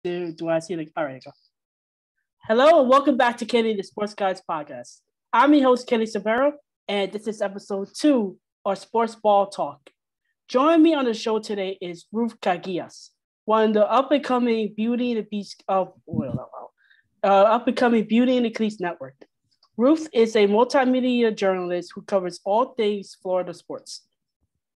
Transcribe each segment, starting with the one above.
Do I see the? All right, go. Hello and welcome back to Kenny the Sports Guys podcast. I'm your host Kenny Severo, and this is episode 2 of Sportsball Talk. Joining me on the show today is Ruth Caguias, one of the up and coming Beauty and the Beast up and coming Beauty and the Cleats network. Ruth is a multimedia journalist who covers all things Florida sports.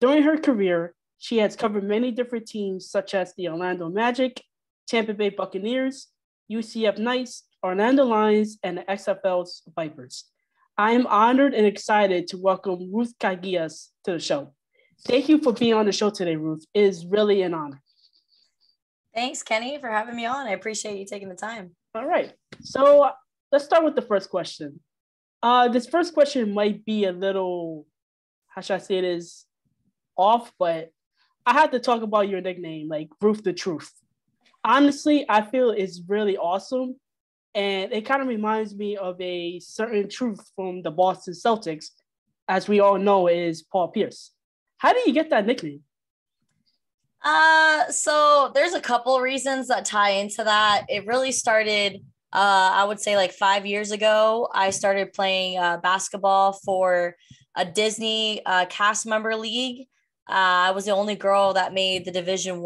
During her career, she has covered many different teams such as the Orlando Magic, Tampa Bay Buccaneers, UCF Knights, Orlando Lions, and the XFL's Vipers. I am honored and excited to welcome Ruth Caguias to the show. Thank you for being on the show today, Ruth. It is really an honor. Thanks, Kenny, for having me on. I appreciate you taking the time. All right. So let's start with the first question. This first question might be a little, how should I say it, is off, but I had to talk about your nickname, like Ruth The Truth. Honestly, I feel it's really awesome. And it kind of reminds me of a certain truth from the Boston Celtics, as we all know is Paul Pierce. How did you get that nickname? So there's a couple reasons that tie into that. It really started, I would say like 5 years ago. I started playing basketball for a Disney cast member league. I was the only girl that made the Division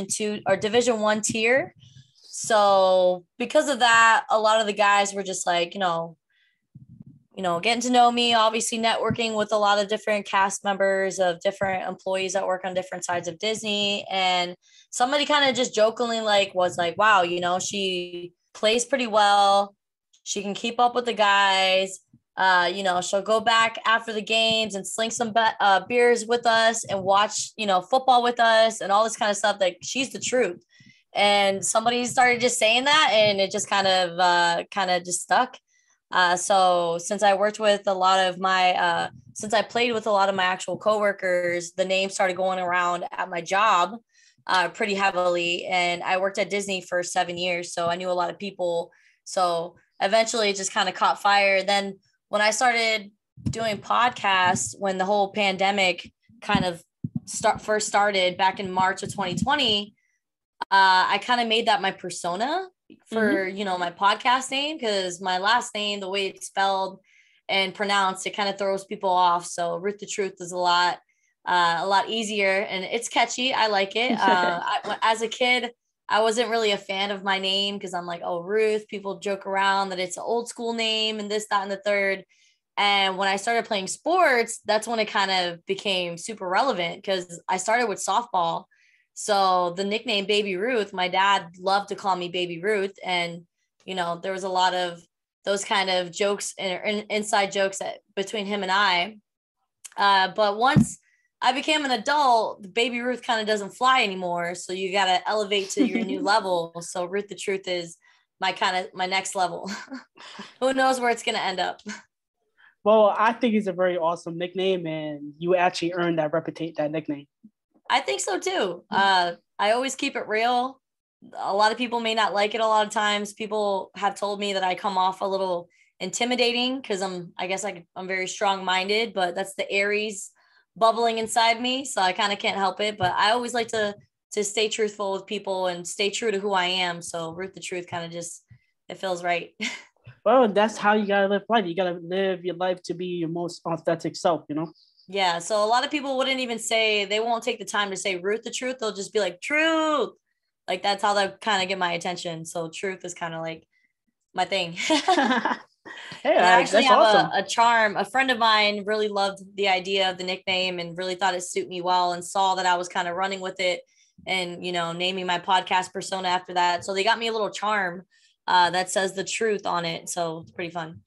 2 or Division 1 tier. So because of that, a lot of the guys were just like, getting to know me, obviously networking with a lot of different cast members of different employees that work on different sides of Disney. And somebody kind of just jokingly was like, wow, she plays pretty well. She can keep up with the guys. She'll go back after the games and sling some beers with us and watch, football with us and all this kind of stuff. Like, she's the truth. And somebody started just saying that, and it just kind of just stuck. So since I worked with a lot of my, since I played with a lot of my actual coworkers, the name started going around at my job pretty heavily. And I worked at Disney for 7 years, so I knew a lot of people. So eventually it just kind of caught fire. Then when I started doing podcasts, when the whole pandemic kind of first started back in March of 2020, I kind of made that my persona for, my podcast name, because my last name, the way it's spelled and pronounced, it kind of throws people off. So Ruth The Truth is a lot easier, and it's catchy. I like it. As a kid, I wasn't really a fan of my name because I'm like, oh, Ruth, people joke around that it's an old school name and this, that, and the third. And when I started playing sports, that's when it kind of became super relevant, because I started with softball. So the nickname Baby Ruth, my dad loved to call me Baby Ruth. And, there was a lot of those kind of jokes and inside jokes between him and I. But once I became an adult, Baby Ruth kind of doesn't fly anymore. So you got to elevate to your new level. So Ruth The Truth is my next level. Who knows where it's going to end up? Well, I think it's a very awesome nickname, and you actually earned that nickname. I think so too. I always keep it real. A lot of people may not like it. A lot of times people have told me that I come off a little intimidating because I'm very strong-minded, but that's the Aries bubbling inside me. So I kind of can't help it, but I always like to stay truthful with people and stay true to who I am. So Ruth The Truth kind of just, it feels right. Well, that's how you got to live life. You got to live your life to be your most authentic self, Yeah. So a lot of people wouldn't even say, they won't take the time to say Ruth The Truth. They'll just be like, truth. Like, that's how they kind of get my attention. So truth is kind of like my thing. Hey, I actually have awesome. a charm. A friend of mine really loved the idea of the nickname and really thought it suited me well, and saw that I was kind of running with it and, naming my podcast persona after that. So they got me a little charm that says the truth on it. So it's pretty fun.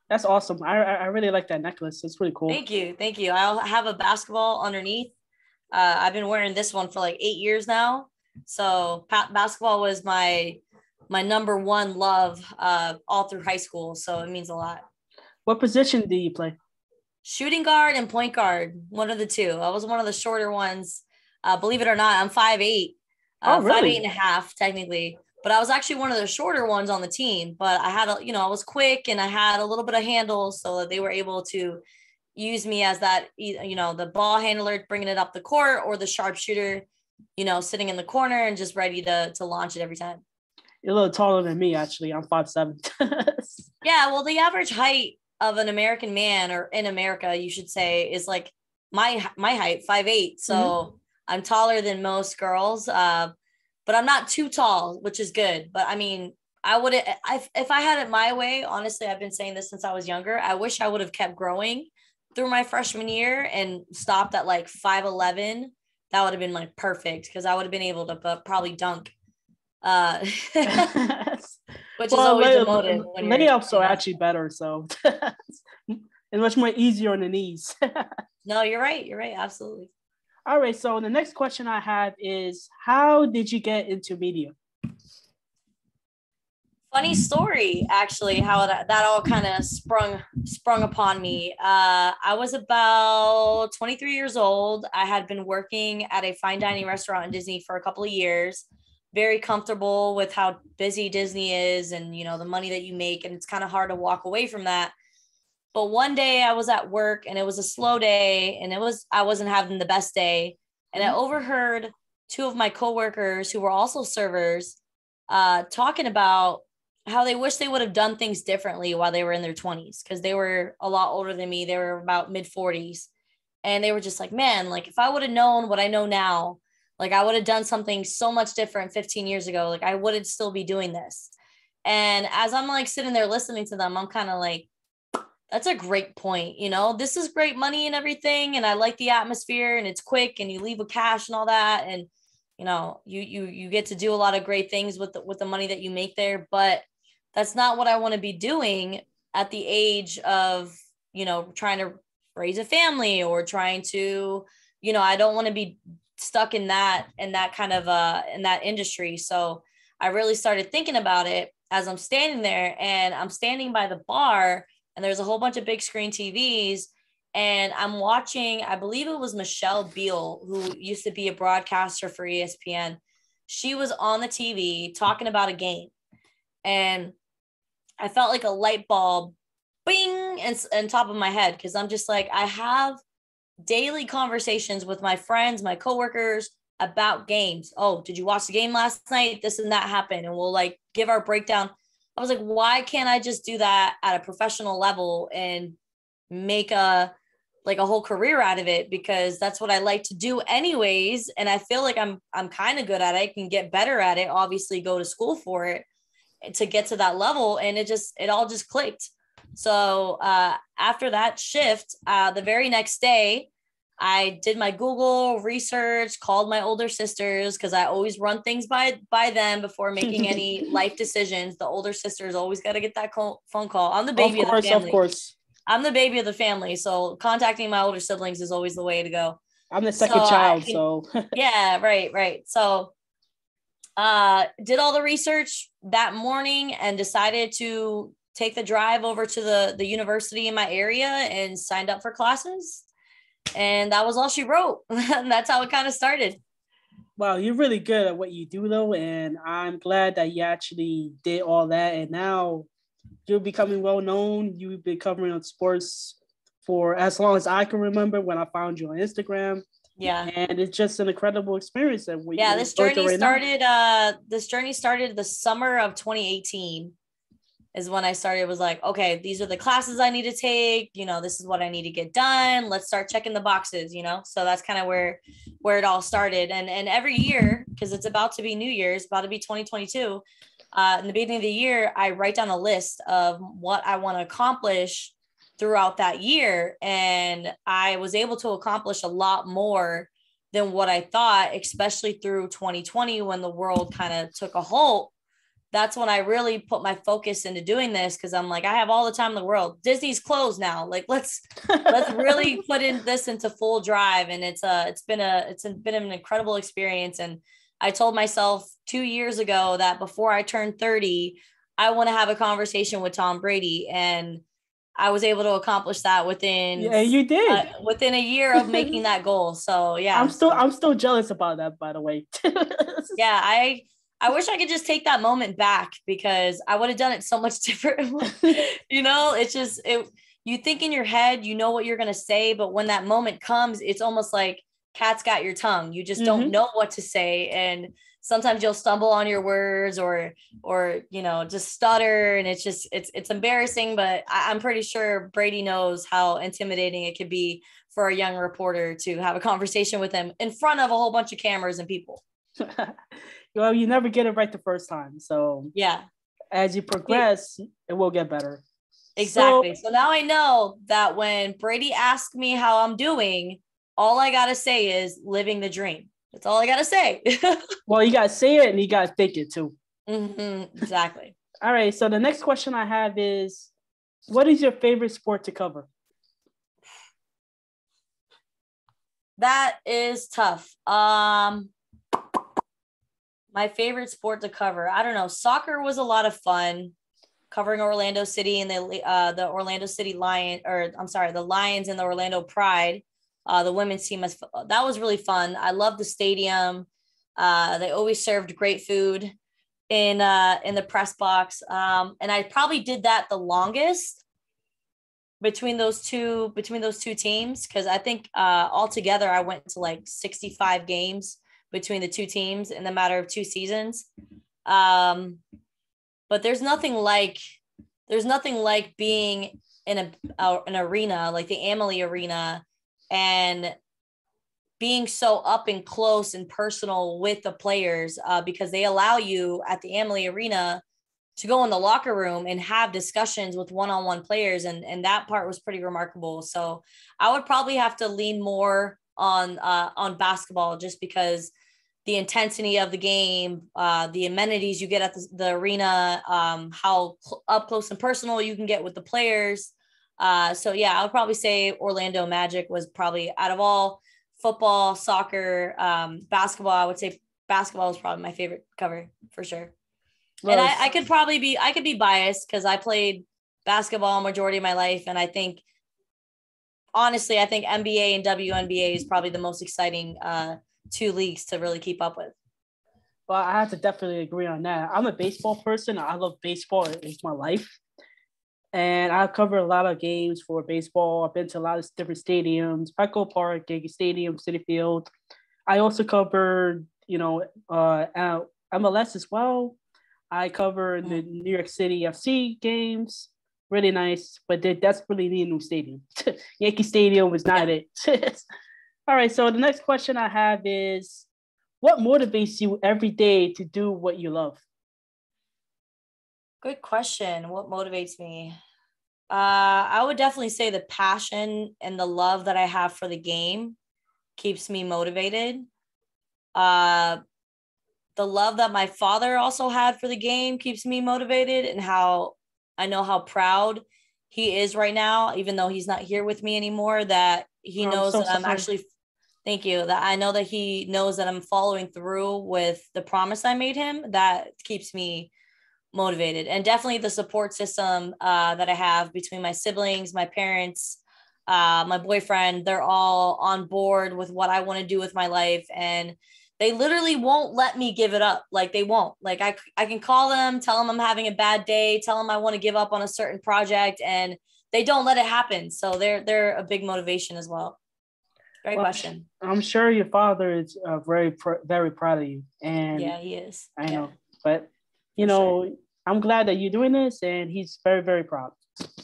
That's awesome. I really like that necklace. It's really cool. Thank you. I'll have a basketball underneath. I've been wearing this one for like 8 years now. So basketball was my number one love all through high school. So it means a lot. What position do you play? Shooting guard and point guard, one of the two. I was one of the shorter ones. Believe it or not, I'm 5'8". Oh, really? 5'8" and a half technically. But I was actually one of the shorter ones on the team. But I had, I was quick and I had a little bit of handle, so that they were able to use me as that, the ball handler bringing it up the court, or the sharpshooter sitting in the corner and just ready to launch it every time. You're a little taller than me, actually. I'm 5'7". Yeah, well, the average height of an American man, or in America, you should say, is like my height, 5'8". So I'm taller than most girls, but I'm not too tall, which is good. But I mean, if I had it my way, honestly, I've been saying this since I was younger. I wish I would have kept growing through my freshman year and stopped at like 5'11". That would have been like perfect, because I would have been able to probably dunk. Which is always the motive. Layups are actually better, so it's much more easier on the knees. No, you're right. You're right. Absolutely. All right. So the next question I have is, how did you get into media? Funny story, actually, how that all kind of sprung upon me. I was about 23 years old. I had been working at a fine dining restaurant in Disney for a couple of years. Very comfortable with how busy Disney is and, the money that you make. And it's kind of hard to walk away from that. But one day I was at work and it was a slow day, and I wasn't having the best day. And I overheard two of my coworkers, who were also servers, talking about how they wish they would have done things differently while they were in their 20s, because they were a lot older than me. They were about mid 40s. And they were just like, man, like if I would have known what I know now, like I would have done something so much different 15 years ago. Like I wouldn't still be doing this. And as I'm like sitting there listening to them, I'm kind of like, that's a great point. This is great money and everything. And I like the atmosphere, and it's quick, and you leave with cash and all that. And, you get to do a lot of great things with the money that you make there, but that's not what I want to be doing at the age of, trying to raise a family, or trying to, I don't want to be stuck in that kind of in that industry. So I really started thinking about it as I'm standing there, and I'm standing by the bar, and there's a whole bunch of big screen TVs, and I'm watching, I believe it was Michelle Beal, who used to be a broadcaster for ESPN. She was on the TV talking about a game, and I felt like a light bulb bing and top of my head, because I'm just like, I have daily conversations with my friends, my coworkers, about games. Oh, did you watch the game last night? This and that happened. And we'll like give our breakdown. I was like, why can't I just do that at a professional level and make a whole career out of it? Because that's what I like to do anyways. And I feel like I'm kind of good at it. I can get better at it, obviously go to school for it to get to that level. And it all just clicked. So after that shift, the very next day, I did my Google research, called my older sisters, because I always run things by them before making any life decisions. The older sisters always got to get that phone call. I'm the baby of the family. Of course. I'm the baby of the family. So contacting my older siblings is always the way to go. I'm the second child. So yeah, right. So did all the research that morning and decided to take the drive over to the university in my area and signed up for classes. And that was all she wrote. And that's how it kind of started. Wow, you're really good at what you do, though. And I'm glad that you actually did all that. And now you're becoming well known. You've been covering sports for as long as I can remember, when I found you on Instagram. Yeah. And it's just an incredible experience. This journey started the summer of 2018. Is when I started. It was like, okay, these are the classes I need to take. This is what I need to get done. Let's start checking the boxes, So that's kind of where it all started. And every year, because it's about to be New Year's, about to be 2022, in the beginning of the year, I write down a list of what I want to accomplish throughout that year. And I was able to accomplish a lot more than what I thought, especially through 2020, when the world kind of took a halt. That's when I really put my focus into doing this, because I'm like, I have all the time in the world. Disney's closed now. Like, let's really put this into full drive. And it's been an incredible experience. And I told myself 2 years ago that before I turned 30, I want to have a conversation with Tom Brady. And I was able to accomplish that within you did within a year of making that goal. So yeah, I'm still jealous about that, by the way. Yeah, I wish I could just take that moment back, because I would have done it so much different. It's just, you think in your head, what you're going to say, but when that moment comes, it's almost like cat's got your tongue. You just don't know what to say. And sometimes you'll stumble on your words or, just stutter. And it's embarrassing, but I'm pretty sure Brady knows how intimidating it could be for a young reporter to have a conversation with him in front of a whole bunch of cameras and people. Well, you never get it right the first time. So yeah, as you progress, it will get better. Exactly. So now I know that when Brady asks me how I'm doing, all I got to say is living the dream. That's all I got to say. Well, you got to say it and you got to think it too. Exactly. All right. So the next question I have is, what is your favorite sport to cover? That is tough. My favorite sport to cover, I don't know. Soccer was a lot of fun. Covering Orlando City and the Orlando City the Lions and the Orlando Pride, the women's team. That was really fun. I love the stadium. They always served great food in the press box. And I probably did that the longest between those two teams, because I think altogether I went to like 65 games between the two teams in the matter of 2 seasons. But there's nothing like being in an arena like the Amalie Arena and being so up and close and personal with the players, because they allow you at the Amalie Arena to go in the locker room and have discussions with one-on-one players. And that part was pretty remarkable. So I would probably have to lean more on basketball, just because the intensity of the game, the amenities you get at the arena, how up close and personal you can get with the players. So yeah, I would probably say Orlando Magic was probably, out of all football, soccer, basketball, I would say basketball was probably my favorite cover for sure. Well, and I could be biased because I played basketball majority of my life. And I think, honestly, NBA and WNBA is probably the most exciting 2 leagues to really keep up with. Well, I have to definitely agree on that. I'm a baseball person. I love baseball. It's my life. And I've covered a lot of games for baseball. I've been to a lot of different stadiums, Petco Park, Yankee Stadium, Citi Field. I also covered, MLS as well. I covered the New York City FC games. Really nice, but they desperately need a new stadium. Yankee Stadium was not it. All right, so the next question I have is, what motivates you every day to do what you love? Good question. What motivates me? I would definitely say the passion and the love that I have for the game keeps me motivated. The love that my father also had for the game keeps me motivated, and how I know how proud he is right now, even though he's not here with me anymore, that he knows that I'm actually, thank you, that I know that he knows that I'm following through with the promise I made him. That keeps me motivated. And definitely the support system that I have between my siblings, my parents, my boyfriend. They're all on board with what I want to do with my life, and they literally won't let me give it up. Like, they won't. Like, I can call them, tell them I'm having a bad day, tell them I want to give up on a certain project, and they don't let it happen. So they're a big motivation as well. Great question. I'm sure your father is very proud of you. And yeah, he is. I know. But, I'm glad that you're doing this, and he's very, very proud.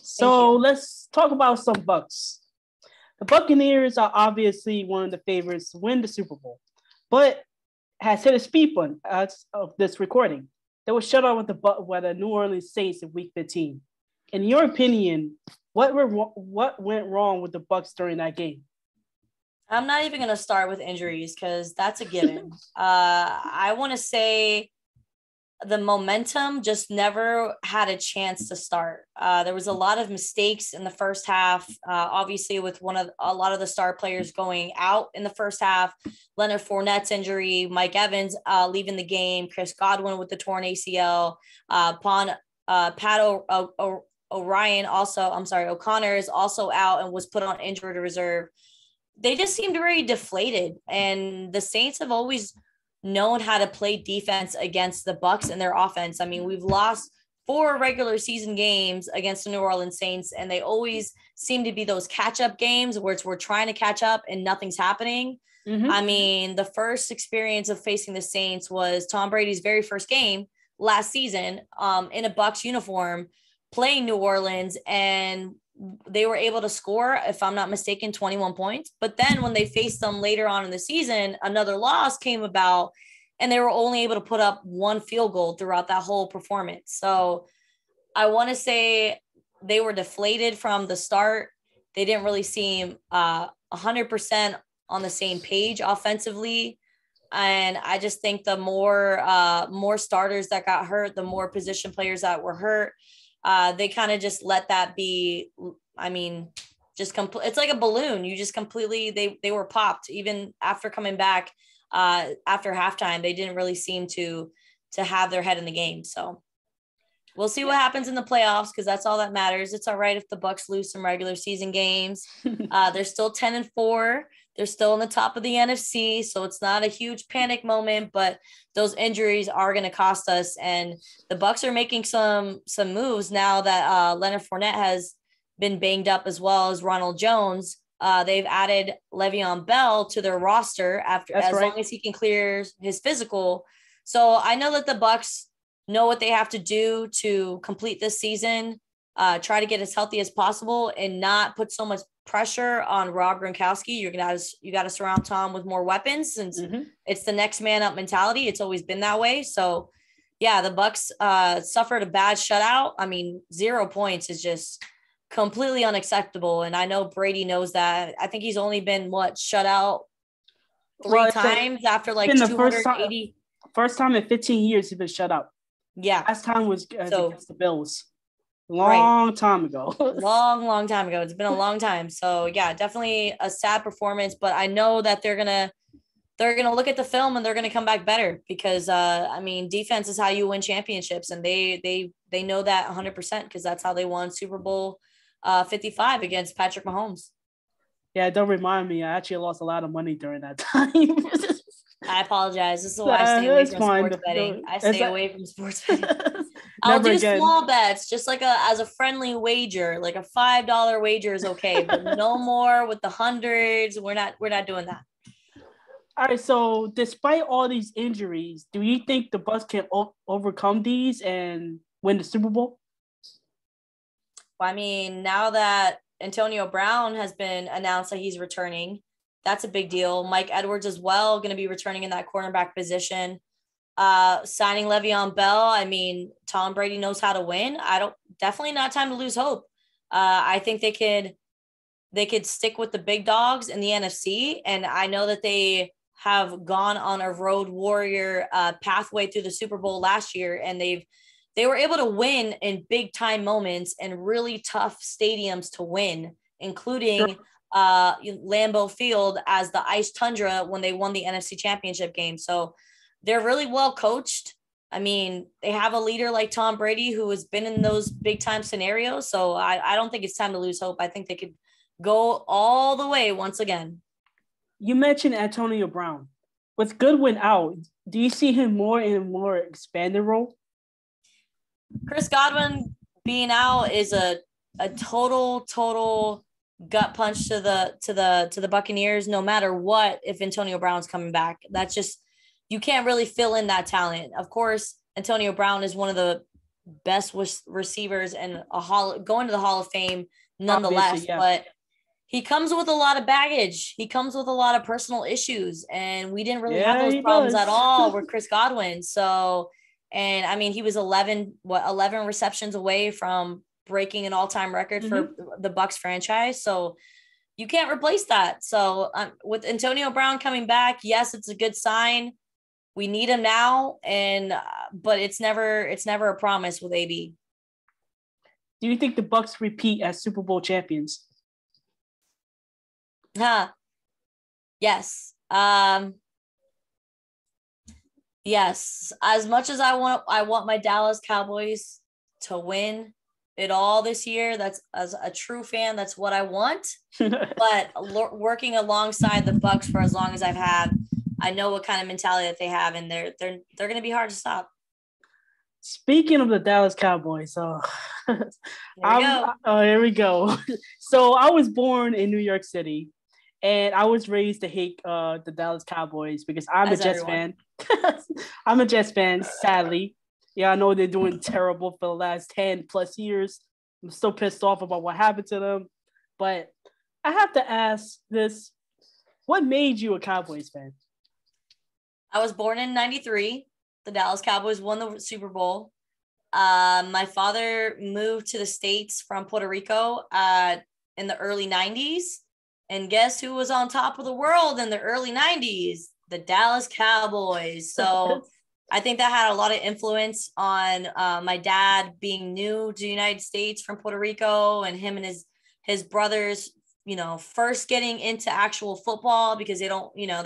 So let's talk about some Bucs. The Buccaneers are obviously one of the favorites to win the Super Bowl, but has hit a speed bump as of this recording. They were shut out with the New Orleans Saints in Week 15. In your opinion, what went wrong with the Bucs during that game? I'm not even going to start with injuries because that's a given. I want to say the momentum just never had a chance to start. There was a lot of mistakes in the first half, obviously with a lot of the star players going out in the first half. Leonard Fournette's injury, Mike Evans leaving the game, Chris Godwin with the torn ACL, Pat O'Connor is also out and was put on injured reserve. They just seemed very deflated, and the Saints have always known how to play defense against the Bucs and their offense. I mean, we've lost 4 regular season games against the New Orleans Saints, and they always seem to be those catch-up games where we're trying to catch up and nothing's happening. I mean, the first experience of facing the Saints was Tom Brady's very first game last season in a Bucs uniform playing New Orleans, and they were able to score, if I'm not mistaken, 21 points. But then when they faced them later on in the season, another loss came about, and they were only able to put up one field goal throughout that whole performance. So I want to say they were deflated from the start. They didn't really seem 100% on the same page offensively. And I just think the more starters that got hurt, the more position players that were hurt, they kind of just let that be. I mean, it's like a balloon. You just completely, they were popped even after coming back after halftime. They didn't really seem to have their head in the game. So we'll see what happens in the playoffs, because that's all that matters. It's all right if the Bucs lose some regular season games. They're still 10-4. They're still in the top of the NFC, so it's not a huge panic moment, but those injuries are going to cost us. And the Bucs are making some moves now that Leonard Fournette has been banged up, as well as Ronald Jones. They've added Le'Veon Bell to their roster as long as he can clear his physical. So I know that the Bucs know what they have to do to complete this season, try to get as healthy as possible and not put so much pressure on Rob Gronkowski. You got to surround Tom with more weapons, since it's the next man up mentality. It's always been that way. So yeah, the Bucs suffered a bad shutout. I mean, 0 points is just completely unacceptable. And I know Brady knows that. I think he's only been shut out three times after like 280. First time in 15 years he's been shut out. Yeah. Last time was against the Bills. Long time ago. long time ago. It's been a long time. So yeah, definitely a sad performance, but I know that they're gonna look at the film and they're gonna come back better, because I mean, defense is how you win championships, and they know that 100%, because that's how they won Super Bowl 55 against Patrick Mahomes. Yeah, don't remind me. I actually lost a lot of money during that time. I apologize. This is why I stay away from sports betting. I stay away from sports betting. I'll do small bets, just like as a friendly wager, like a $5 wager is okay, but no more with the hundreds. We're not doing that. All right. So despite all these injuries, do you think the Bucs can overcome these and win the Super Bowl? Well, I mean, now that Antonio Brown has been announced that he's returning, that's a big deal. Mike Edwards as well, going to be returning in that cornerback position. Signing Le'Veon Bell. I mean, Tom Brady knows how to win. Definitely not time to lose hope. I think they could stick with the big dogs in the NFC. And I know that they have gone on a road warrior pathway through the Super Bowl last year, and they were able to win in big time moments and really tough stadiums to win, including Lambeau Field as the ice tundra when they won the NFC Championship game. So they're really well coached. I mean, they have a leader like Tom Brady who has been in those big time scenarios. So I don't think it's time to lose hope. I think they could go all the way once again. You mentioned Antonio Brown. With Goodwin out, do you see him more in a more expanded role? Chris Godwin being out is a total gut punch to the Buccaneers, no matter what. If Antonio Brown's coming back, that's just, you can't really fill in that talent. Of course, Antonio Brown is one of the best receivers and going to the Hall of Fame nonetheless, yeah. But he comes with a lot of baggage. He comes with a lot of personal issues, and we didn't really have those problems at all with Chris Godwin. So, and I mean, he was 11 receptions away from breaking an all-time record for the Bucs franchise. So you can't replace that. So with Antonio Brown coming back, yes, it's a good sign. We need him now, but it's never a promise with AB. Do you think the Bucs repeat as Super Bowl champions? Yes. Yes. As much as I want my Dallas Cowboys to win it all this year. That's, as a true fan, that's what I want. But working alongside the Bucs for as long as I've had, I know what kind of mentality that they have, and they're going to be hard to stop. Speaking of the Dallas Cowboys, here we go. So I was born in New York City, And I was raised to hate the Dallas Cowboys because I'm As a Jets everyone. fan. I'm a Jets fan, sadly. Yeah, I know they're doing terrible for the last 10 plus years. I'm still pissed off about what happened to them. But I have to ask this: what made you a Cowboys fan? I was born in 93. The Dallas Cowboys won the Super Bowl. My father moved to the States from Puerto Rico in the early 90s. And guess who was on top of the world in the early 90s? The Dallas Cowboys. So I think that had a lot of influence on my dad being new to the United States from Puerto Rico, and him and his brothers, first getting into actual football because they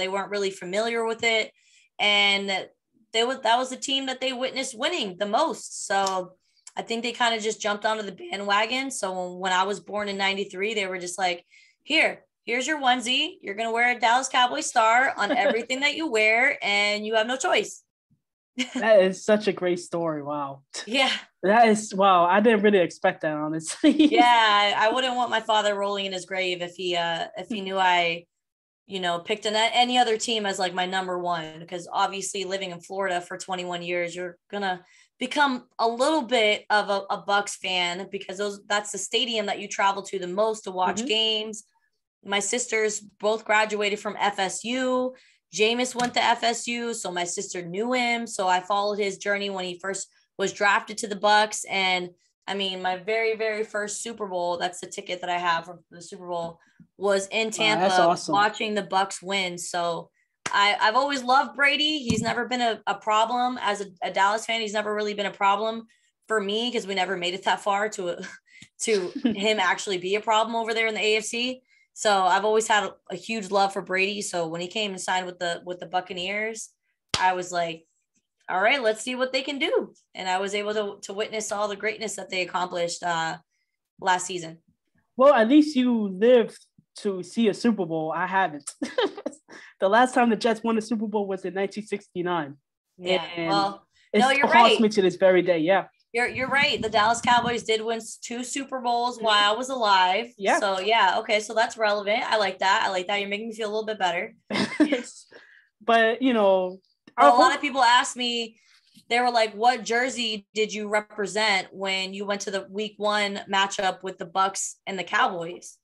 weren't really familiar with it. And that was the team that they witnessed winning the most. So I think they kind of just jumped onto the bandwagon. So when I was born in 93, they were just like, here's your onesie. You're going to wear a Dallas Cowboys star on everything that you wear, and you have no choice. That is such a great story. Wow. Yeah. That is, wow. I didn't really expect that, honestly. Yeah. I wouldn't want my father rolling in his grave if he knew I, picked any other team as like my number one, because obviously living in Florida for 21 years, you're going to become a little bit of a Bucs fan because that's the stadium that you travel to the most to watch games. My sisters both graduated from FSU. Jameis went to FSU, so my sister knew him. So I followed his journey when he first was drafted to the Bucs. And I mean, my very, very first Super Bowl, that's the ticket that I have for the Super Bowl, was in Tampa, that's awesome. watching the Bucs win. So I've always loved Brady. He's never been a problem as a Dallas fan. He's never really been a problem for me because we never made it that far to him actually be a problem over there in the AFC. So I've always had a huge love for Brady. So when he came and signed with the Buccaneers, I was like, all right, let's see what they can do. And I was able to witness all the greatness that they accomplished last season. Well, at least you lived to see a Super Bowl. I haven't. The last time the Jets won the Super Bowl was in 1969. Yeah. And well, no, you're haunts right. me to this very day. Yeah. You're right. The Dallas Cowboys did win 2 Super Bowls while I was alive. Yeah. So yeah, okay. So that's relevant. I like that. You're making me feel a little bit better. But a lot of people asked me, they were like, what jersey did you represent when you went to the week 1 matchup with the Bucs and the Cowboys?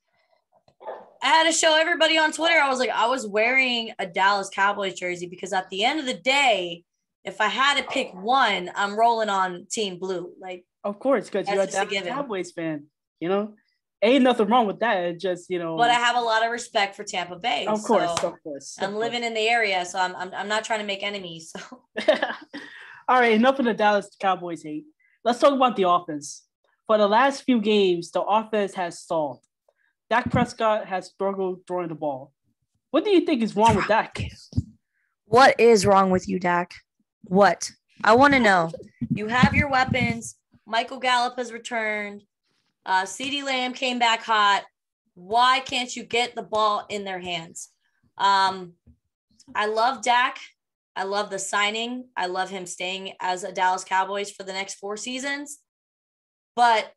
I had to show everybody on Twitter. I was like, I was wearing a Dallas Cowboys jersey because at the end of the day, if I had to pick one, I'm rolling on Team Blue. Like, of course, because you're a Dallas Cowboys fan. Ain't nothing wrong with that. It's just But I have a lot of respect for Tampa Bay. Of course. I'm living in the area, so I'm not trying to make enemies. So. All right, enough of the Dallas Cowboys hate. Let's talk about the offense. For the last few games, the offense has stalled. Dak Prescott has struggled throwing the ball. What do you think is wrong with Dak? What is wrong with you, Dak? What? I want to know. You have your weapons. Michael Gallup has returned. CeeDee Lamb came back hot. Why can't you get the ball in their hands? I love Dak. I love the signing. I love him staying as a Dallas Cowboys for the next 4 seasons. But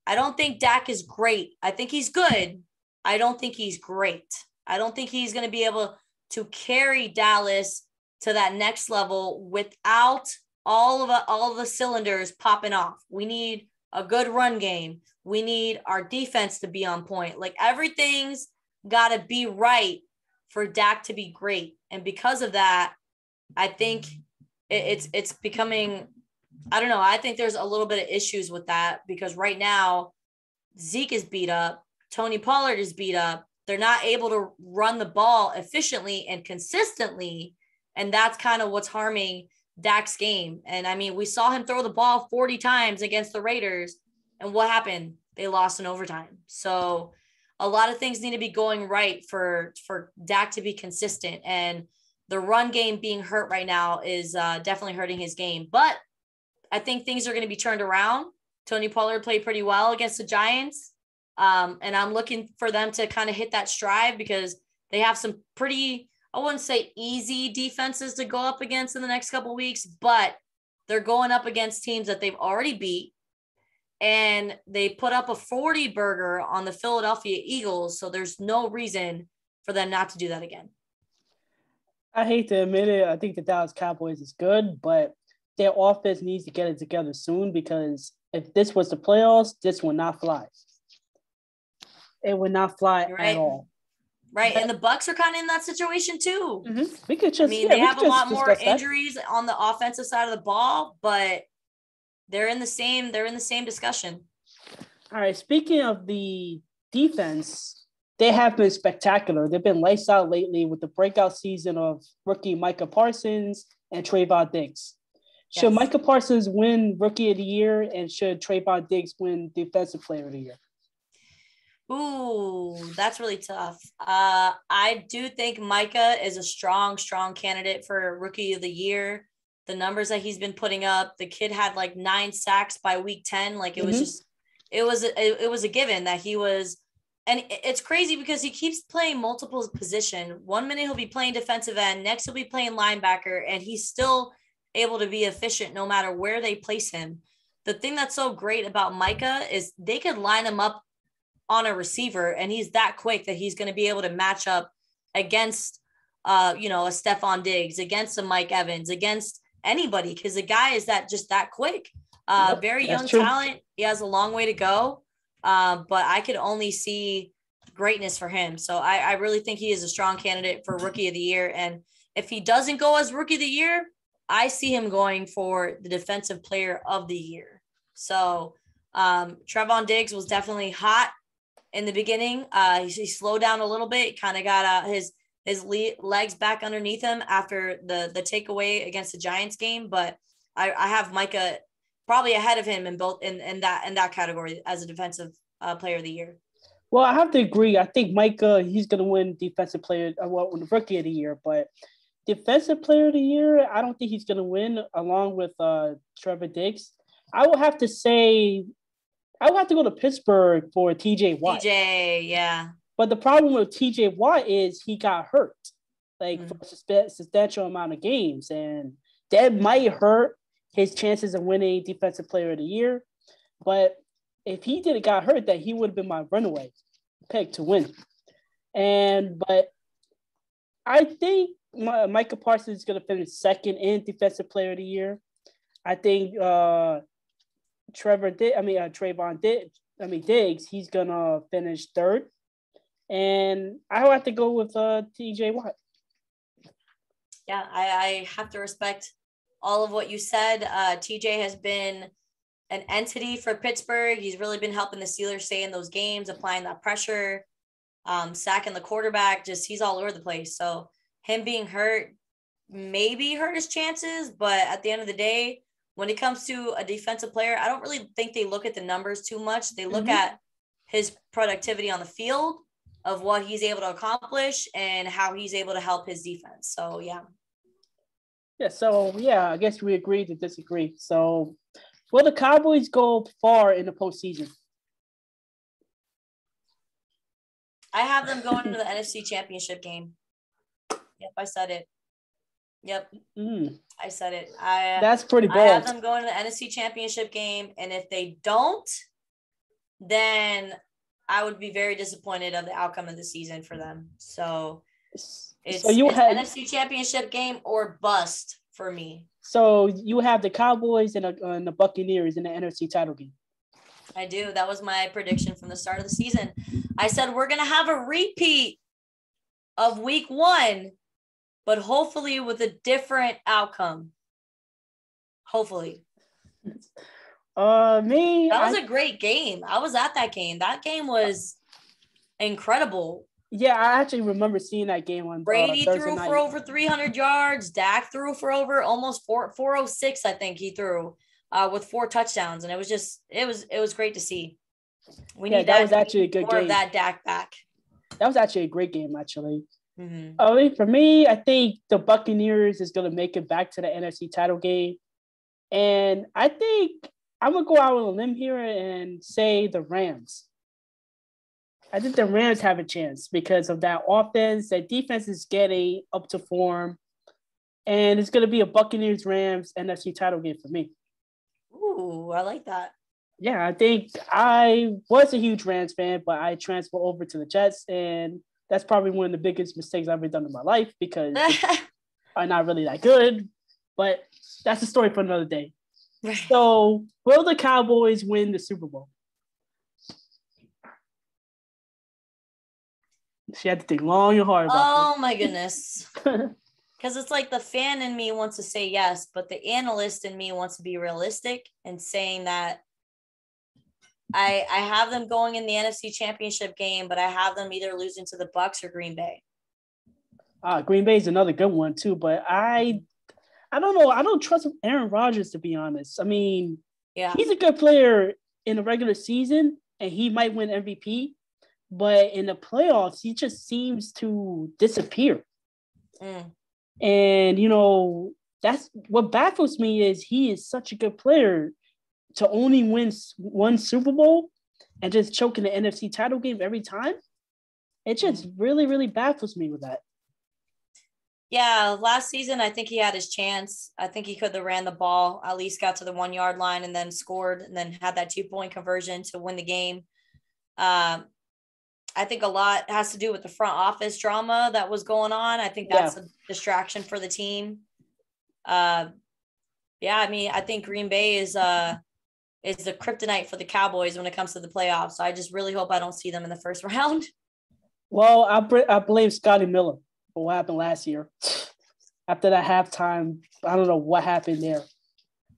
I don't think Dak is great. I think he's good. I don't think he's great. I don't think he's going to be able to carry Dallas to that next level without all of the cylinders popping off. We need a good run game. We need our defense to be on point. Like, everything's got to be right for Dak to be great. And because of that, I think it's becoming, I don't know. I think there's a little bit of issues with that because right now Zeke is beat up. Tony Pollard is beat up. They're not able to run the ball efficiently and consistently. And that's kind of what's harming Dak's game. And I mean, we saw him throw the ball 40 times against the Raiders. And what happened? They lost in overtime. So a lot of things need to be going right for Dak to be consistent. And the run game being hurt right now is definitely hurting his game. But I think things are going to be turned around. Tony Pollard played pretty well against the Giants. And I'm looking for them to kind of hit that stride because they have some pretty, I wouldn't say easy defenses to go up against in the next couple of weeks, but they're going up against teams that they've already beat. And they put up a 40 burger on the Philadelphia Eagles. So there's no reason for them not to do that again. I hate to admit it. I think the Dallas Cowboys is good, but their offense needs to get it together soon because if this was the playoffs, this would not fly. It would not fly at all. Right, and the Bucs are kind of in that situation too. Mm-hmm. We could just, they have a lot more injuries on the offensive side of the ball, but they're in the same discussion. All right, speaking of the defense, they have been spectacular. They've been lights out lately with the breakout season of rookie Micah Parsons and Trayvon Diggs. Should Micah Parsons win Rookie of the Year, and should Trayvon Diggs win Defensive Player of the Year? Ooh, that's really tough. I do think Micah is a strong candidate for Rookie of the Year. The numbers that he's been putting up, the kid had like 9 sacks by week 10. Like it was just, it was a given that he was, and it's crazy because he keeps playing multiple position. 1 minute he'll be playing defensive end, next he'll be playing linebacker, and he's still able to be efficient no matter where they place him. The thing that's so great about Micah is they could line him up on a receiver, and he's that quick that he's going to be able to match up against, a Stephon Diggs, against a Mike Evans, against anybody, because the guy is that quick. Very young talent. He has a long way to go, but I could only see greatness for him. So I really think he is a strong candidate for Rookie of the Year. And if he doesn't go as Rookie of the Year, I see him going for the Defensive Player of the Year. So Trevon Diggs was definitely hot in the beginning. He slowed down a little bit, kind of got his legs back underneath him after the takeaway against the Giants game. But I have Micah probably ahead of him in both in that category as a Defensive Player of the Year. Well, I have to agree. I think Micah, he's going to win Defensive Player, Rookie of the Year, but Defensive Player of the Year, I don't think he's going to win along with Trevor Diggs. I would have to go to Pittsburgh for TJ Watt. TJ, yeah. But the problem with TJ Watt is he got hurt, for a substantial amount of games. And that might hurt his chances of winning Defensive Player of the Year. But if he didn't got hurt, then he would have been my runaway pick to win. But I think Micah Parsons is going to finish second in Defensive Player of the Year. I think Trayvon Diggs, he's going to finish third. And I will have to go with TJ Watt. Yeah, I have to respect all of what you said. TJ has been an entity for Pittsburgh. He's really been helping the Steelers stay in those games, applying that pressure, sacking the quarterback. Just he's all over the place. So him being hurt maybe hurt his chances, but at the end of the day, when it comes to a defensive player, I don't really think they look at the numbers too much. They look at his productivity on the field, of what he's able to accomplish and how he's able to help his defense. So, yeah. Yeah, I guess we agree to disagree. So, will the Cowboys go far in the postseason? I have them going to the NFC Championship game. Yep, I said it. Yep, I said it. That's pretty bold. I have them going to the NFC Championship game, and if they don't, then I would be very disappointed of the outcome of the season for them. So it's NFC Championship game or bust for me. So you have the Cowboys and the Buccaneers in the NFC title game. I do. That was my prediction from the start of the season. I said we're going to have a repeat of week 1, but hopefully with a different outcome. Hopefully. That was a great game. I was at that game. That game was incredible. Yeah, I actually remember seeing that game on Brady Thursday threw night. for over 300 yards. Dak threw for over almost 406, I think he threw, with 4 touchdowns. And it was great to see. That was actually a good game. More of that Dak back. That was actually a great game, actually. For me, I think the Buccaneers is going to make it back to the NFC title game. And I think I'm going to go out on a limb here and say the Rams. I think the Rams have a chance because of that offense. That defense is getting up to form. And it's going to be a Buccaneers-Rams NFC title game for me. Ooh, I like that. Yeah, I think I was a huge Rams fan, but I transferred over to the Jets. And that's probably one of the biggest mistakes I've ever done in my life because are not really that good. But that's a story for another day. So, will the Cowboys win the Super Bowl? She had to think long and hard about my goodness. Because it's like the fan in me wants to say yes, but the analyst in me wants to be realistic and saying that I have them going in the NFC Championship game, but I have them either losing to the Bucs or Green Bay. Green Bay is another good one too, but I don't know. I don't trust Aaron Rodgers, to be honest. I mean, he's a good player in the regular season, and he might win MVP. But in the playoffs, he just seems to disappear. And, that's what baffles me is he is such a good player to only win one Super Bowl and just choke in the NFC title game every time. It just really, really baffles me with that. Yeah, last season, I think he had his chance. I think he could have ran the ball, at least got to the 1 yard line and then scored and then had that 2-point conversion to win the game. I think a lot has to do with the front office drama that was going on. I think that's a distraction for the team. I mean, I think Green Bay is the kryptonite for the Cowboys when it comes to the playoffs. So I just really hope I don't see them in the first round. Well, I blame Scotty Miller for what happened last year. After that halftime, I don't know what happened there.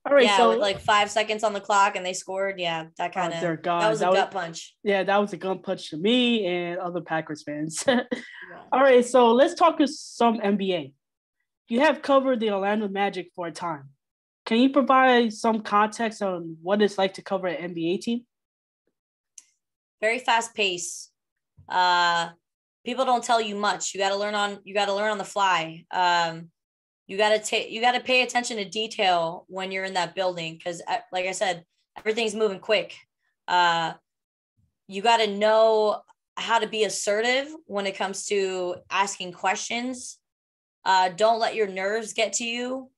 All right, so with like 5 seconds on the clock and they scored. Yeah, that kind of that was a gut punch. Yeah, that was a gut punch to me and other Packers fans. All right, so let's talk some NBA. You have covered the Orlando Magic for a time. Can you provide some context on what it's like to cover an NBA team? Very fast pace. People don't tell you much. You got to learn on the fly. You got to pay attention to detail when you're in that building because, like I said, everything's moving quick. You got to know how to be assertive when it comes to asking questions. Don't let your nerves get to you.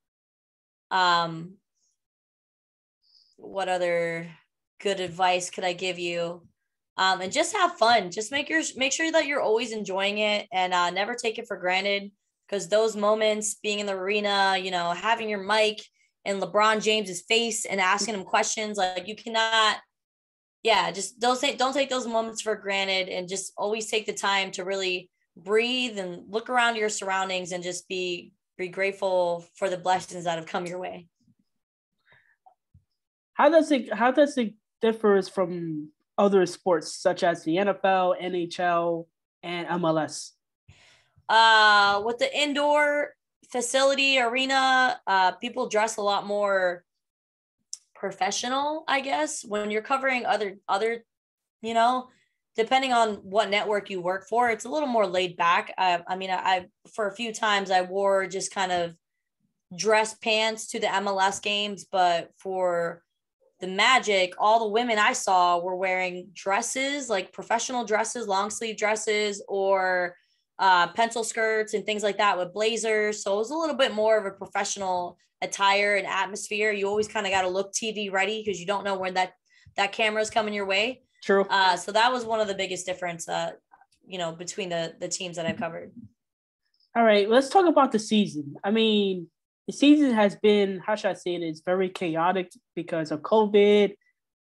What other good advice could I give you? And just have fun. Just make sure that you're always enjoying it and never take it for granted. Because those moments, being in the arena, having your mic in LeBron James's face and asking him questions, like you cannot, just don't take those moments for granted and just always take the time to really breathe and look around your surroundings and just be grateful for the blessings that have come your way. How does it differ from other sports such as the NFL, NHL, and MLS? With the indoor facility arena, people dress a lot more professional, I guess. When you're covering other, depending on what network you work for, it's a little more laid back. I for a few times I wore just kind of dress pants to the MLS games, but for the Magic, all the women I saw were wearing dresses, like professional dresses, long sleeve dresses, or pencil skirts and things like that with blazers. So it was a little bit more of a professional attire and atmosphere. You always kind of got to look TV ready because you don't know when that camera is coming your way. True. So that was one of the biggest difference, between the teams that I've covered. All right, let's talk about the season. I mean, the season has been, how should I say it, it's very chaotic because of COVID.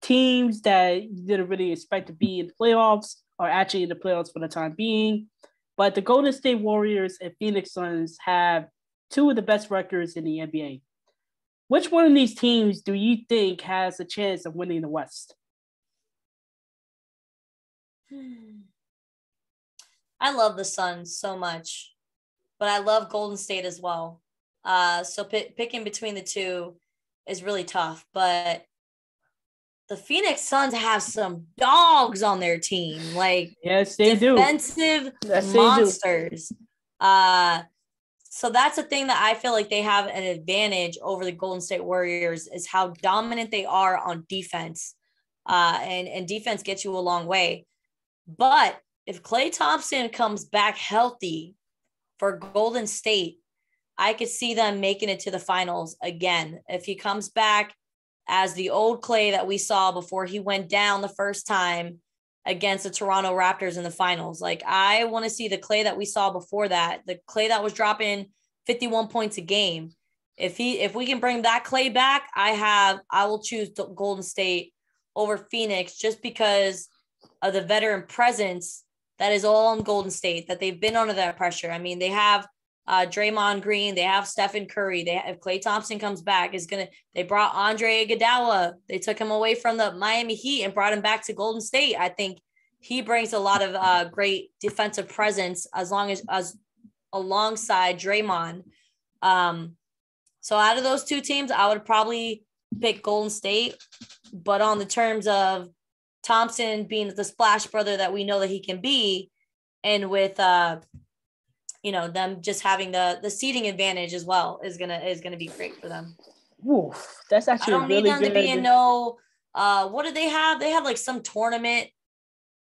Teams that you didn't really expect to be in the playoffs are actually in the playoffs for the time being. But the Golden State Warriors and Phoenix Suns have two of the best records in the NBA. Which one of these teams do you think has a chance of winning the West? I love the Suns so much, but I love Golden State as well. So picking between the two is really tough, but the Phoenix Suns have some dogs on their team, like yes, they defensive monsters. So that's the thing that I feel like they have an advantage over the Golden State Warriors is how dominant they are on defense. And defense gets you a long way. But if Klay Thompson comes back healthy for Golden State, I could see them making it to the finals again. If he comes back as the old Klay that we saw before he went down the first time, against the Toronto Raptors in the finals. Like, I want to see the Clay that we saw before that, the Clay that was dropping 51 points a game. If we can bring that Clay back, I will choose Golden State over Phoenix just because of the veteran presence that is all on Golden State, that they've been under that pressure. I mean, they have Draymond Green, they have Stephen Curry. If Klay Thompson comes back, they brought Andre Iguodala. They took him away from the Miami Heat and brought him back to Golden State. I think he brings a lot of great defensive presence as alongside Draymond. So out of those two teams, I would probably pick Golden State. But on the terms of Thompson being the splash brother that we know that he can be, and with them just having the seeding advantage as well is gonna be great for them. Oof, that's actually I don't need them to be in what did they have? They had like some tournament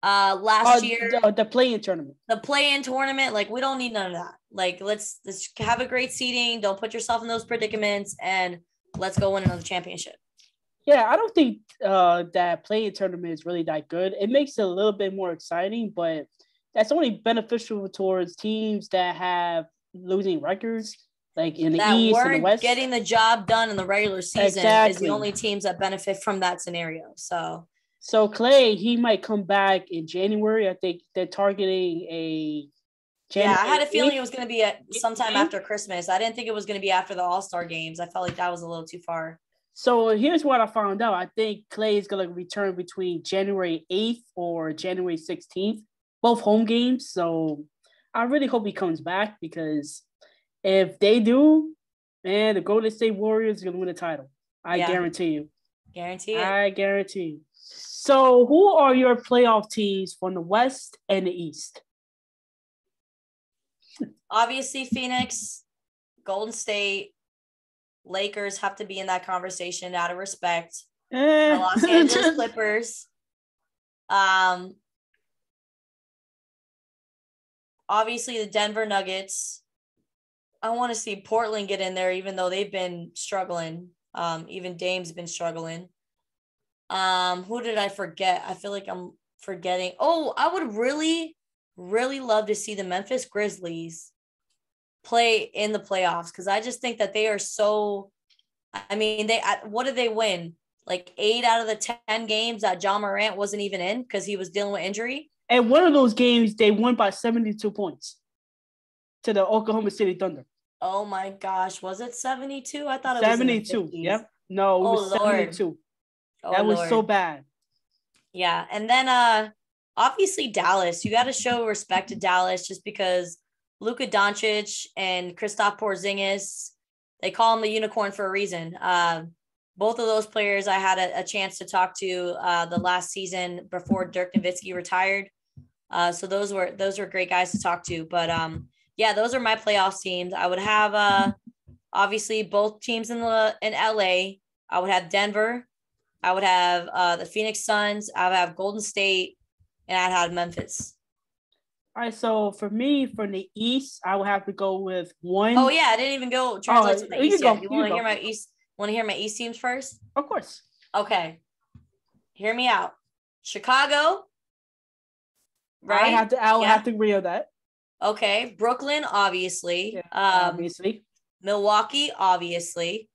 last year. The play-in tournament. The play-in tournament, like we don't need none of that. Like let's have a great seeding. Don't put yourself in those predicaments, and let's go win another championship. Yeah, I don't think that play-in tournament is really that good. It makes it a little bit more exciting, but that's only beneficial towards teams that have losing records, like in the East and the West. Getting the job done in the regular season is the only teams that benefit from that scenario. So Clay, he might come back in January. I think they're targeting a January. Yeah, I had a feeling it was going to be sometime after Christmas. I didn't think it was going to be after the All-Star games. I felt like that was a little too far. So here's what I found out. I think Clay is going to return between January 8th or January 16th, both home games. So I really hope he comes back, because if they do, man, the Golden State Warriors are going to win the title. I guarantee you. Guarantee it. I guarantee you. So who are your playoff teams from the West and the East? Obviously, Phoenix, Golden State, Lakers have to be in that conversation out of respect. The Los Angeles Clippers. Obviously, the Denver Nuggets. I want to see Portland get in there, even though they've been struggling. Even Dame's been struggling. Who did I forget? I feel like I'm forgetting. Oh, I would really, really love to see the Memphis Grizzlies play in the playoffs, because I just think that they are so. I mean, what did they win? Like 8 out of the 10 games that John Morant wasn't even in because he was dealing with injury. And one of those games, they won by 72 points to the Oklahoma City Thunder. Oh my gosh, was it 72? I thought it 72. was 72. Yep. No, it was 72. That was so bad. Yeah, and then obviously Dallas. You got to show respect to Dallas just because Luka Doncic and Kristaps Porzingis, they call him the unicorn for a reason. Both of those players I had a chance to talk to the last season before Dirk Nowitzki retired. So those were great guys to talk to. But yeah, those are my playoff teams. I would have obviously both teams in LA. I would have Denver. I would have the Phoenix Suns. I would have Golden State, and I'd have Memphis. All right, so for me, from the East, I would have to go with one. Oh yeah, I didn't even go translate to the East yet. You want to hear my East? Want to hear my East teams first? Of course. Okay. Hear me out. Chicago. Right? I will have to agree on that. Okay. Brooklyn, obviously. Yeah, obviously. Milwaukee, obviously.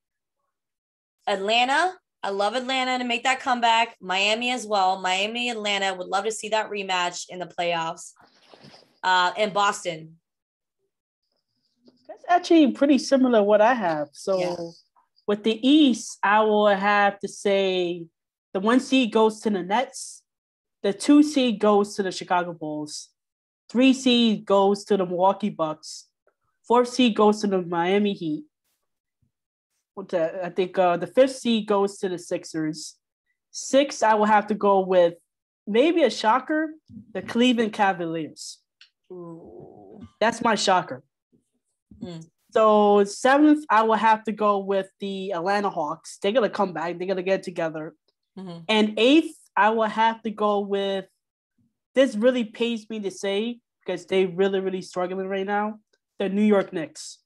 Atlanta. I love Atlanta to make that comeback. Miami as well. Miami, Atlanta. Would love to see that rematch in the playoffs. And Boston. That's actually pretty similar to what I have. So with the East, I will have to say the 1 seed goes to the Nets. The 2 seed goes to the Chicago Bulls. 3 seed goes to the Milwaukee Bucks. 4th seed goes to the Miami Heat. I think the 5th seed goes to the Sixers. 6, I will have to go with maybe a shocker, the Cleveland Cavaliers. Ooh. That's my shocker. So 7th, I will have to go with the Atlanta Hawks. They're going to come back. They're going to get together. Mm-hmm. And 8th, I will have to go with, this really pains me to say because they're really, really struggling right now, the New York Knicks.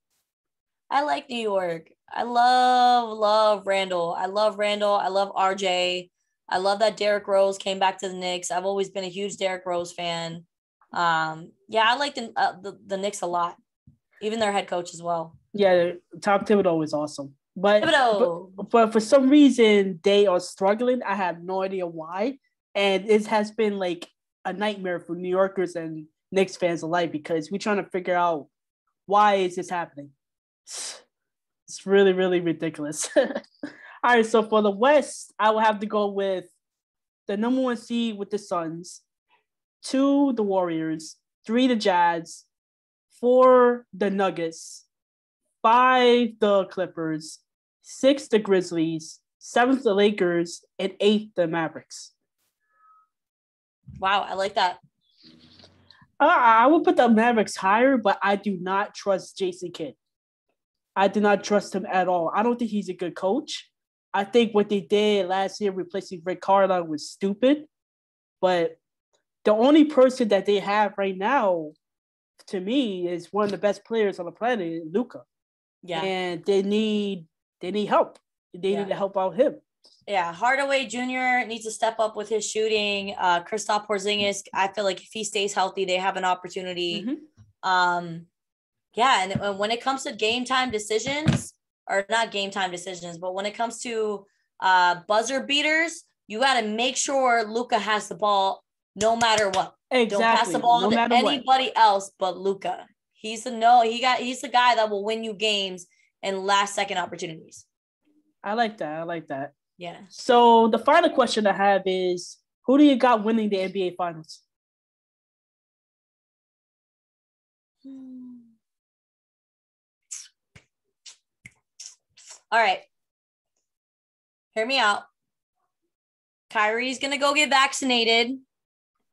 I like New York. I love Randall. I love RJ. I love that Derrick Rose came back to the Knicks. I've always been a huge Derrick Rose fan. Yeah, I like the Knicks a lot, even their head coach as well. Yeah, Tom Thibodeau is awesome. But for some reason, they are struggling. I have no idea why. And it has been like a nightmare for New Yorkers and Knicks fans alike because we're trying to figure out why is this happening. It's really, really ridiculous. All right, so for the West, I will have to go with the number 1 seed with the Suns, 2, the Warriors, 3, the Jazz, 4, the Nuggets, 5, the Clippers, 6, the Grizzlies, 7, the Lakers, and 8, the Mavericks. Wow, I like that. I would put the Mavericks higher, but I do not trust Jason Kidd. I do not trust him at all. I don't think he's a good coach. I think what they did last year replacing Rick Carlisle was stupid. But the only person that they have right now, to me, is one of the best players on the planet, Luka. Yeah. And they need help. They need to help out him. Yeah, Hardaway Jr. needs to step up with his shooting. Kristaps Porzingis, I feel like if he stays healthy, they have an opportunity. Mm-hmm. Yeah, and when it comes to game time decisions, or not game time decisions, but when it comes to buzzer beaters, you got to make sure Luka has the ball no matter what. Exactly. Don't pass the ball to anybody else but Luka. He's the guy that will win you games and last second opportunities. I like that. Yeah. So the final question I have is, who do you got winning the NBA Finals? All right. Hear me out. Kyrie's going to go get vaccinated.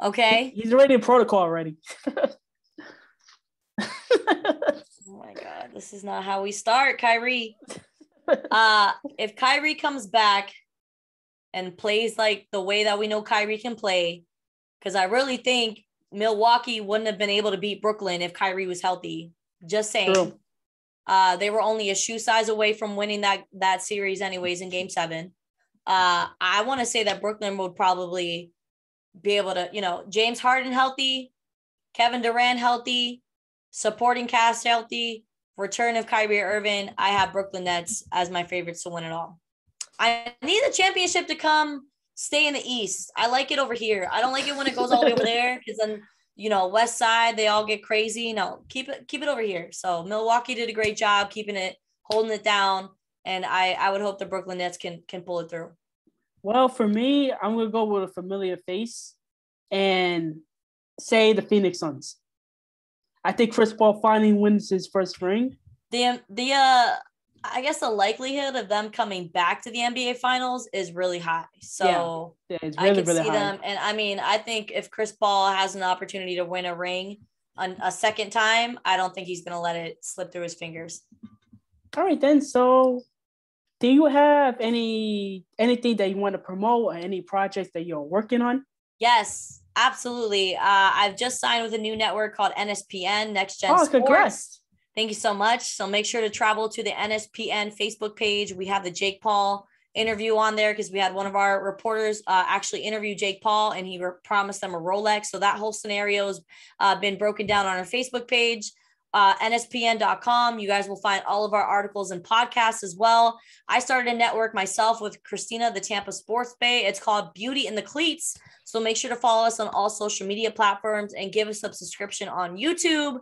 Okay. He's already in protocol already. Oh my God. This is not how we start, Kyrie. If Kyrie comes back and plays like the way that we know Kyrie can play, because I really think Milwaukee wouldn't have been able to beat Brooklyn if Kyrie was healthy. Just saying. True. They were only a shoe size away from winning that series anyways in Game 7. I want to say that Brooklyn would probably be able to, James Harden healthy, Kevin Durant healthy, supporting cast healthy, return of Kyrie Irving. I have Brooklyn Nets as my favorites to win it all. I need the championship to stay in the East. I like it over here. I don't like it when it goes all the way over there because then, West Side, they all get crazy. No, keep it over here. So Milwaukee did a great job holding it down. And I would hope the Brooklyn Nets can pull it through. Well, for me, I'm going to go with a familiar face and say the Phoenix Suns. I think Chris Paul finally wins his first ring. I guess the likelihood of them coming back to the NBA Finals is really high. So yeah it's really, I can really see high. them. And I think if Chris Paul has an opportunity to win a ring a second time, I don't think he's going to let it slip through his fingers. All right, then. So do you have anything that you want to promote or any projects that you're working on? Yes, absolutely. I've just signed with a new network called NSPN, Next Gen Sports. Congrats. Thank you so much. So make sure to travel to the NSPN Facebook page. We have the Jake Paul interview on there because we had one of our reporters actually interview Jake Paul and he promised them a Rolex. So that whole scenario has been broken down on our Facebook page. NSPN.com. You guys will find all of our articles and podcasts as well. I started a network myself with Christina, the Tampa Sports Bay. It's called Beauty in the Cleats. So make sure to follow us on all social media platforms and give us a subscription on YouTube.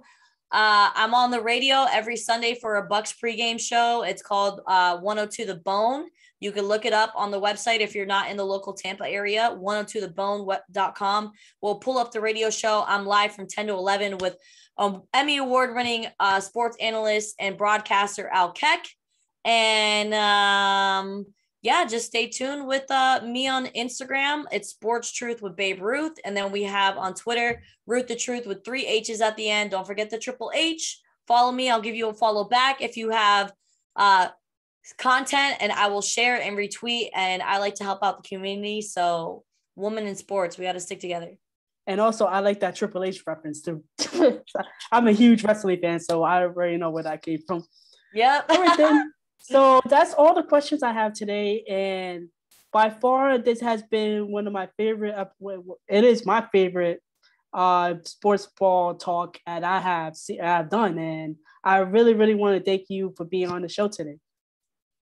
I'm on the radio every Sunday for a Bucs pregame show. It's called 102 The Bone. You can look it up on the website if you're not in the local Tampa area, 102thebone.com. We'll pull up the radio show. I'm live from 10 to 11 with Emmy award-winning sports analyst and broadcaster Al Keck. And just stay tuned with me on Instagram. It's Sports Truth with Babe Ruth. And then we have on Twitter, Ruth The Truth with 3 H's at the end. Don't forget the triple H. Follow me. I'll give you a follow back if you have content, and I will share and retweet. And I like to help out the community. So women in sports, we got to stick together. And also, I like that Triple H reference too. I'm a huge wrestling fan, so I already know where that came from. Yep. All right, then. So that's all the questions I have today. And By far, this has been one of my favorite. It is my favorite sports ball talk that I've done, and I really, really want to thank you for being on the show today.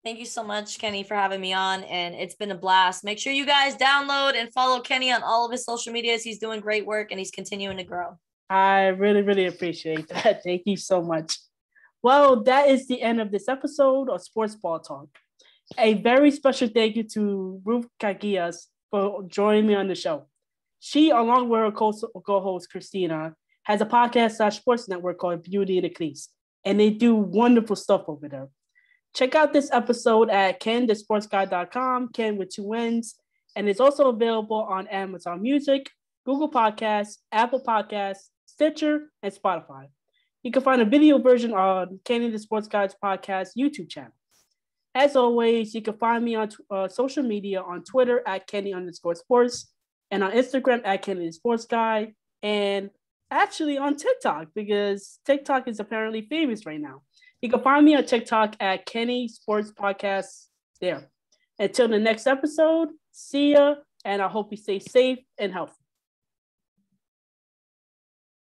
Thank you so much, Kenny, for having me on, and it's been a blast. Make sure you guys download and follow Kenny on all of his social medias. He's doing great work, and he's continuing to grow. I really, really appreciate that. Thank you so much. Well, that is the end of this episode of Sports Ball Talk. A very special thank you to Ruth Caguias for joining me on the show. She, along with her co-host Christina, has a podcast / sports network called Beauty and the Cleats, and they do wonderful stuff over there. Check out this episode at kenthesportsguy.com, Ken with 2 N's, and it's also available on Amazon Music, Google Podcasts, Apple Podcasts, Stitcher, and Spotify. You can find a video version on Kenny the Sports Guy's podcast YouTube channel. As always, you can find me on social media on Twitter at Kenny_sports and on Instagram at Kenny the Sports Guy, and actually on TikTok because TikTok is apparently famous right now. You can find me on TikTok at Kenny Sports Podcast there. Until the next episode, see ya, and I hope you stay safe and healthy.